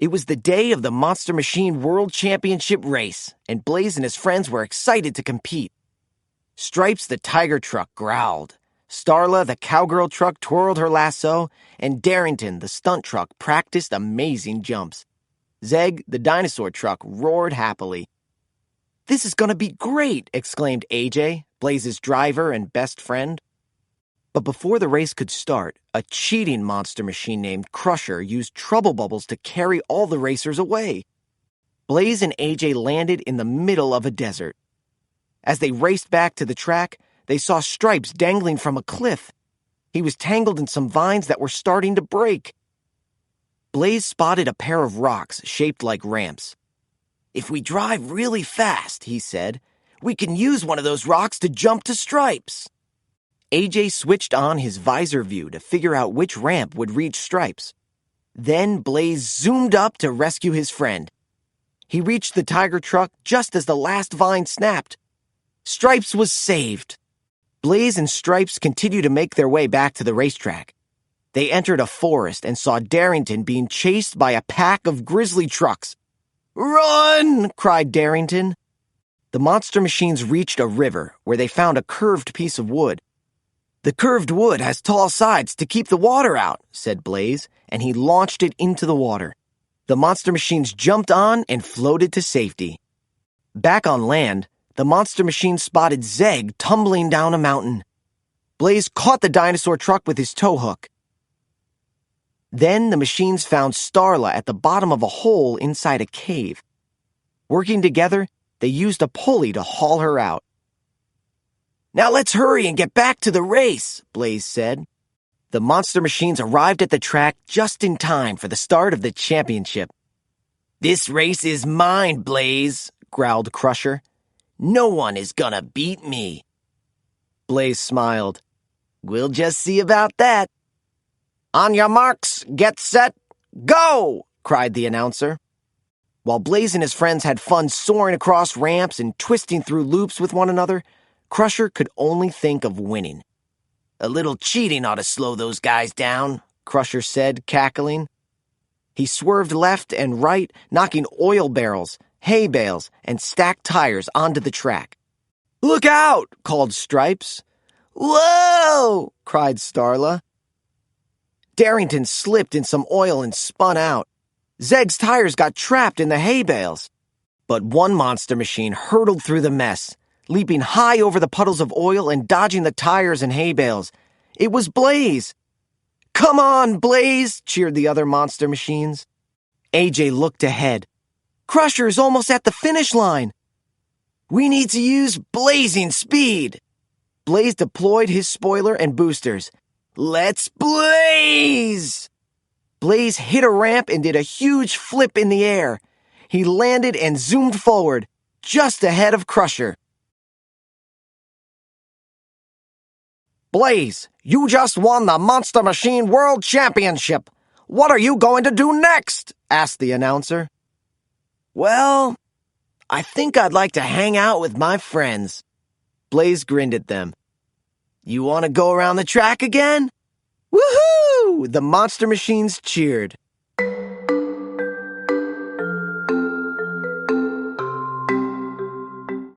It was the day of the Monster Machine World Championship race, and Blaze and his friends were excited to compete. Stripes the tiger truck growled. Starla the cowgirl truck twirled her lasso, and Darrington the stunt truck practiced amazing jumps. Zeg the dinosaur truck roared happily. "This is gonna be great!" exclaimed AJ, Blaze's driver and best friend. But before the race could start, a cheating monster machine named Crusher used trouble bubbles to carry all the racers away. Blaze and AJ landed in the middle of a desert. As they raced back to the track, they saw Stripes dangling from a cliff. He was tangled in some vines that were starting to break. Blaze spotted a pair of rocks shaped like ramps. "If we drive really fast," he said, "we can use one of those rocks to jump to Stripes." AJ switched on his visor view to figure out which ramp would reach Stripes. Then Blaze zoomed up to rescue his friend. He reached the tiger truck just as the last vine snapped. Stripes was saved. Blaze and Stripes continued to make their way back to the racetrack. They entered a forest and saw Darrington being chased by a pack of grizzly trucks. "Run!" cried Darrington. The monster machines reached a river where they found a curved piece of wood. "The curved wood has tall sides to keep the water out," said Blaze, and he launched it into the water. The monster machines jumped on and floated to safety. Back on land, the monster machine spotted Zeg tumbling down a mountain. Blaze caught the dinosaur truck with his tow hook. Then the machines found Starla at the bottom of a hole inside a cave. Working together, they used a pulley to haul her out. "Now let's hurry and get back to the race," Blaze said. The monster machines arrived at the track just in time for the start of the championship. "This race is mine, Blaze," growled Crusher. "No one is gonna beat me." Blaze smiled. "We'll just see about that." "On your marks, get set, go!" cried the announcer. While Blaze and his friends had fun soaring across ramps and twisting through loops with one another, Crusher could only think of winning. "A little cheating ought to slow those guys down," Crusher said, cackling. He swerved left and right, knocking oil barrels, hay bales, and stacked tires onto the track. "Look out!" called Stripes. "Whoa!" cried Starla. Darrington slipped in some oil and spun out. Zeg's tires got trapped in the hay bales. But one monster machine hurtled through the mess, leaping high over the puddles of oil and dodging the tires and hay bales. It was Blaze. "Come on, Blaze!" cheered the other monster machines. AJ looked ahead. "Crusher's almost at the finish line." "We need to use blazing speed." Blaze deployed his spoiler and boosters. "Let's blaze!" Blaze hit a ramp and did a huge flip in the air. He landed and zoomed forward, just ahead of Crusher. "Blaze, you just won the Monster Machine World Championship. What are you going to do next?" asked the announcer. "Well, I think I'd like to hang out with my friends." Blaze grinned at them. "You want to go around the track again?" "Woohoo!" The monster machines cheered.